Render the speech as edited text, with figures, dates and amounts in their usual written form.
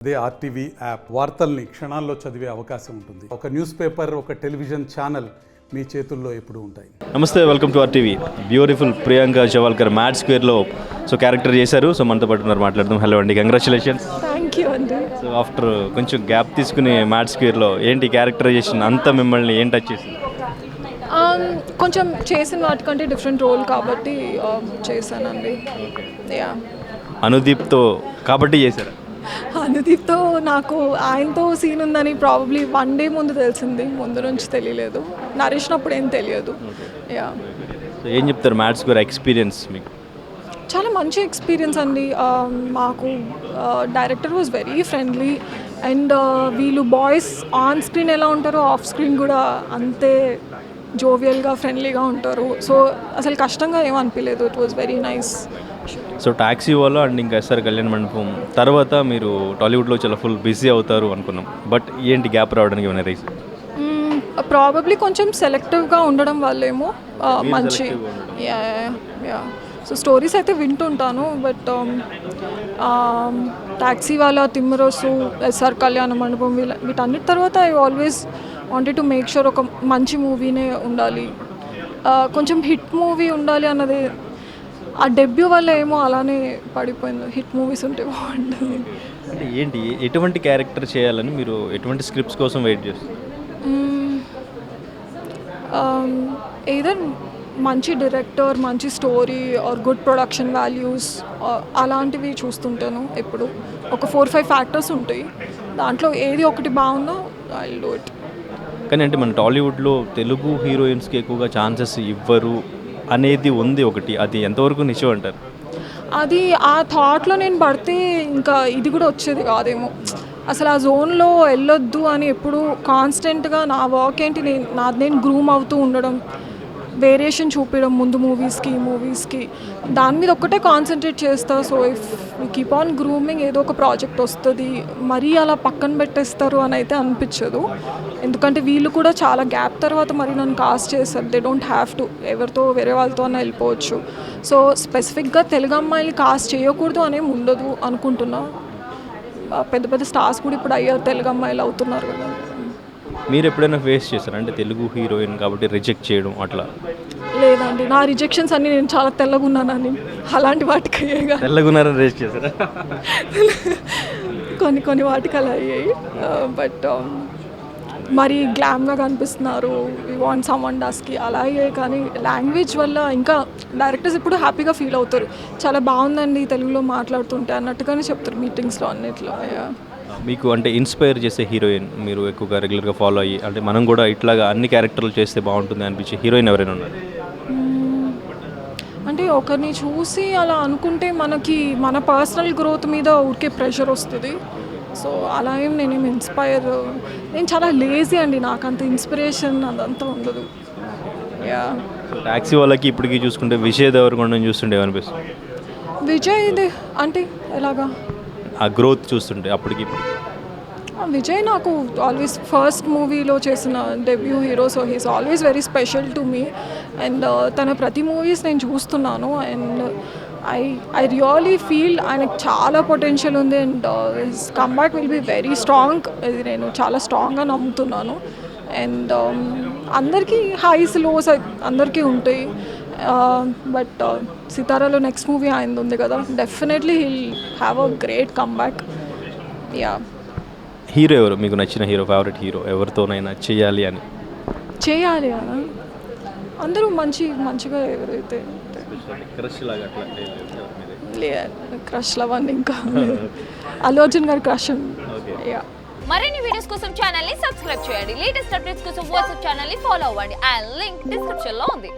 అదే RTV app వార్తల్ని క్షణాల్లో చదివే అవకాశం ఉంటుంది. ఒక న్యూస్ పేపర్, ఒక టెలివిజన్ ఛానల్ మీ చేతుల్లో ఎప్పుడూ ఉంటాయి. నమస్తే, welcome to RTV. Beautiful Priyanka Jawalkar mad స్క్వేర్లో క్యారెక్టర్ చేశారు. మనతో పాటు ఉన్నారు, మాట్లాడదాం. హలో అండి, కంగ్రాచులేషన్స్. థ్యాంక్ యూ అండి. ఆఫ్టర్ కొంచెం గ్యాప్ తీసుకుని మ్యాడ్ స్క్వేర్లో ఏంటి క్యారెక్టరైజేషన్ అంతా మిమ్మల్ని ఏం టచ్ చేసింది? కొంచెం చేసిన వాటికంటే డిఫరెంట్ రోల్ కాబట్టి చేశానండి. యా, అనుదీప్తో కాబట్టి చేశారు. అనుదీప్తో నాకు ఆయనతో సీన్ ఉందని ప్రాబబ్లీ 1 డే ముందు తెలిసింది, ముందు నుంచి తెలియలేదు. నరేష్నప్పుడు ఏం తెలియదు. యా, ఏం చెప్తారు మ్యాడ్ స్క్వేర్ ఎక్స్పీరియన్స్ మీకు? చాలా మంచి ఎక్స్పీరియన్స్ అండి. మాకు director was very friendly and వీళ్ళు బాయ్స్ ఆన్ స్క్రీన్ ఎలా ఉంటారో ఆఫ్ స్క్రీన్ కూడా అంతే జోవియల్గా ఫ్రెండ్లీగా ఉంటారు. సో అసలు కష్టంగా ఏమనిపించలేదు. It was very nice. Taxi వాళ్ళు అండ్ ఇంకా ఎస్ఆర్ కళ్యాణ మండపం తర్వాత మీరు టాలీవుడ్లో చాలా ఫుల్ బిజీ అవుతారు అనుకున్నాం. బట్ ఏంటి గ్యాప్ రావడానికి ఏమైనా రీజన్? ప్రాబబ్లీ కొంచెం సెలెక్టివ్గా ఉండడం వల్లేమో. మంచి యా సో స్టోరీస్ అయితే వింటుంటాను. బట్ టాక్సీ వాళ్ళ, తిమ్మరోసు, ఎస్ఆర్ కళ్యాణ మండపం వీటన్నిటి తర్వాత I always wanted to make sure ఒక మంచి మూవీనే ఉండాలి, కొంచెం హిట్ మూవీ ఉండాలి అన్నది. ఆ డెబ్యూ వల్ల ఏమో అలానే పడిపోయింది. హిట్ మూవీస్ ఉంటే బాగుంటుంది. అంటే ఏంటి, ఎటువంటి క్యారెక్టర్ చేయాలని మీరు ఎటువంటి స్క్రిప్ట్స్ కోసం వెయిట్ చేస్తారు? ఏదర్ మంచి డైరెక్టర్, మంచి story or good production values అలాంటివి చూస్తుంటాను. ఎప్పుడు ఒక 4-5 ఫ్యాక్టర్స్ ఉంటాయి, దాంట్లో ఏది ఒకటి బాగుందో ఐ విల్ డూ ఇట్. కానీ అంటే మన టాలీవుడ్లో తెలుగు హీరోయిన్స్కి ఎక్కువగా ఛాన్సెస్ ఇవ్వరు అనేది ఉంది ఒకటి, అది ఎంతవరకు నిజం అంటారు? అది ఆ థాట్లో నేను పడితే ఇంకా ఇది కూడా వచ్చేది కాదేమో. అసలు ఆ జోన్లో వెళ్ళొద్దు అని ఎప్పుడు కాన్స్టెంట్గా నా వర్క్ ఏంటి, నేను గ్రూమ్ అవుతూ ఉండడం, వేరియేషన్ చూపించడం ముందు మూవీస్కి దాని మీద ఒక్కటే కాన్సన్ట్రేట్ చేస్తా. So if keep on grooming ఏదో ఒక ప్రాజెక్ట్ వస్తుంది, మరీ అలా పక్కన పెట్టేస్తారు అని అయితే అనిపించదు. ఎందుకంటే వీళ్ళు కూడా చాలా గ్యాప్ తర్వాత మరి నన్ను కాస్ట్ చేస్తారు. దే డోంట్ హ్యావ్ టు, ఎవరితో వేరే వాళ్ళతో అన్న వెళ్ళిపోవచ్చు. సో స్పెసిఫిక్గా తెలుగు అమ్మాయిని కాస్ట్ చేయకూడదు అనేమి ఉండదు అనుకుంటున్నా. పెద్ద పెద్ద స్టార్స్ కూడా ఇప్పుడు అయ్యారు, తెలుగు అమ్మాయిలు అవుతున్నారు కదా. మీరు ఎప్పుడైనా ఫేస్ చేశారా అంటే తెలుగు హీరోయిన్ కాబట్టి రిజెక్ట్ చేయడం అట్లా? లేదండి, నా రిజెక్షన్స్ అన్నీ నేను చాలా తెల్లగున్నానని అలాంటి వాటికి అయ్యాయి. తెల్లగున్నారని రిజెక్ట్ చేశారా? కొన్ని వాటికి అలా అయ్యాయి. బట్ మరి గ్లామ్గా కనిపిస్తున్నారు, వీ వాంట్ సమ్వన్ డస్కి అలా అయ్యాయి. కానీ లాంగ్వేజ్ వల్ల ఇంకా డైరెక్టర్స్ ఇప్పుడు హ్యాపీగా ఫీల్ అవుతారు, చాలా బాగుందండి తెలుగులో మాట్లాడుతుంటే అన్నట్టుగానే చెప్తారు మీటింగ్స్లో అన్నిట్లో. మీకు అంటే ఇన్స్పైర్ చేసే హీరోయిన్ మీరు ఎక్కువగా రెగ్యులర్గా ఫాలో అయ్యి, అంటే మనం కూడా ఇట్లాగా అన్ని క్యారెక్టర్లు చేస్తే బాగుంటుంది అనిపించే హీరోయిన్ ఎవరైనా ఉన్నారు? అంటే ఒకరిని చూసి అలా అనుకుంటే మనకి మన పర్సనల్ గ్రోత్ మీద ఊరికే ప్రెషర్ వస్తుంది. సో అలా నేనేం నేను చాలా లేజీ అండి, నాకు అంత ఇన్స్పిరేషన్ అదంతా ఉండదు. యా, టాక్సీ వాళ్ళకి ఇప్పటికీ చూసుకుంటే విజయ్ దేవరకొండని చూస్తుంటే ఏమనిపిస్తుంది? విజయ్ ఇది అంటే ఎలాగా ఆ గ్రోత్ చూస్తుంటే అప్పటికి విజయ్ నాకు ఆల్వేస్ ఫస్ట్ మూవీలో చేసిన debut hero. So he's always very special to me. And తన ప్రతి మూవీస్ నేను చూస్తున్నాను అండ్ ఐ రియలీ ఫీల్ ఆయనకు చాలా పొటెన్షియల్ ఉంది and his comeback will be very strong. ఇది నేను చాలా స్ట్రాంగ్గా నమ్ముతున్నాను. అండ్ అందరికీ హైస్ లోస్ అందరికీ ఉంటాయి. బట్ సితారాలో నెక్స్ట్ మూవీ ఆయనది ఉంది కదా, definitely he'll have a great comeback. Yeah, hero ఎవరు మీకు నచ్చిన హీరో, ఫేవరెట్ హీరో ఎవరితోనైనా చేయాలి అని? అందరూ మంచిగా ఎవరైతే క్రష్ లవన్నీ ఇంకా అల్లు అర్జున్ గారు క్రష్. యా, మరిన్ని వీడియోస్ కోసం ఛానల్ ని సబ్స్క్రైబ్ చేయండి. లేటెస్ట్ అప్డేట్స్ కోసం వాట్సాప్ ఛానల్ ని ఫాలో అవ్వండి. ఆ లింక్ డిస్క్రిప్షన్ లో ఉంది.